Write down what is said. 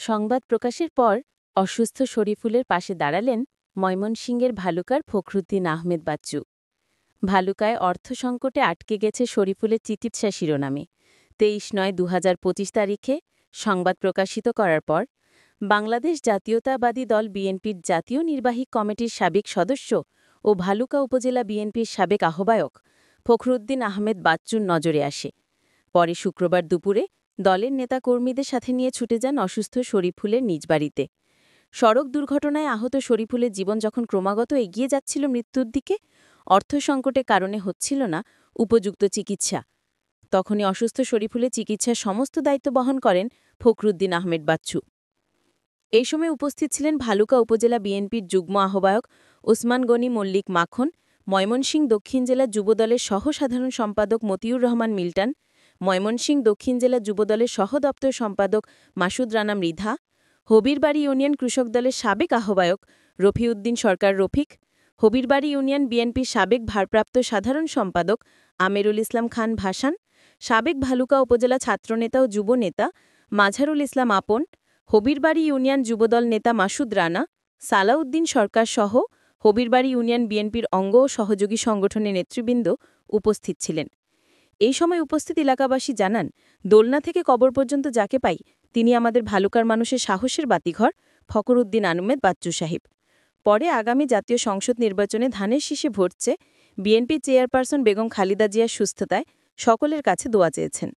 সংবাদ প্রকাশের পর অসুস্থ শরীফুলের পাশে দাঁড়ালেন ময়মনসিংহের ভালুকার ফখরুদ্দিন আহমেদ বাচ্চু। ভালুকায় অর্থ সংকটে আটকে গেছে শরীফুলের চিকিৎসা শিরোনামে 23/9/2025 তারিখে সংবাদ প্রকাশিত করার পর বাংলাদেশ জাতীয়তাবাদী দল বিএনপির জাতীয় নির্বাহী কমিটির সাবেক সদস্য ও ভালুকা উপজেলা বিএনপির সাবেক আহ্বায়ক ফখরুদ্দিন আহমেদ বাচ্চুর নজরে আসে। পরে শুক্রবার দুপুরে দলের নেতাকর্মীদের সাথে নিয়ে ছুটে যান অসুস্থ শরীফুলের নিজ বাড়িতে। সড়ক দুর্ঘটনায় আহত শরীফুলের জীবন যখন ক্রমাগত এগিয়ে যাচ্ছিল মৃত্যুর দিকে, অর্থ সংকটের কারণে হচ্ছিল না উপযুক্ত চিকিৎসা, তখনই অসুস্থ শরীফুলের চিকিৎসার সমস্ত দায়িত্ব বহন করেন ফখরুদ্দিন আহমেদ বাচ্চু। এই সময় উপস্থিত ছিলেন ভালুকা উপজেলা বিএনপির যুগ্ম আহ্বায়ক ওসমান গনি মল্লিক মাখন, ময়মনসিংহ দক্ষিণ জেলা যুবদলের সহ সাধারণ সম্পাদক মতিউর রহমান মিল্টন, ময়মনসিংহ দক্ষিণ জেলা যুবদলের সহ দপ্তর সম্পাদক মাসুদ রানা মৃধা, হবিরবাড়ি ইউনিয়ন কৃষক দলের সাবেক আহ্বায়ক রফিউদ্দিন সরকার রফিক, হবিরবাড়ি ইউনিয়ন বিএনপির সাবেক ভারপ্রাপ্ত সাধারণ সম্পাদক আমেরুল ইসলাম খান ভাসান, সাবেক ভালুকা উপজেলা ছাত্রনেতা ও যুব নেতা মাঝারুল ইসলাম আপন, হবিরবাড়ি ইউনিয়ন যুবদল নেতা মাসুদ রানা, সালাউদ্দিন সরকার সহ হবিরবাড়ি ইউনিয়ন বিএনপির অঙ্গ ও সহযোগী সংগঠনের নেতৃবৃন্দ উপস্থিত ছিলেন। এই সময় উপস্থিত এলাকাবাসী জানান, দোলনা থেকে কবর পর্যন্ত যাকে পাই তিনি আমাদের ভালুকার মানুষের সাহসের বাতিঘর ফখরুদ্দিন আহমেদ বাচ্চু সাহেব। পরে আগামী জাতীয় সংসদ নির্বাচনে ধানের শীষে ভোট চেয়ে বিএনপি চেয়ারপারসন বেগম খালেদা জিয়ার সুস্থতায় সকলের কাছে দোয়া চেয়েছেন।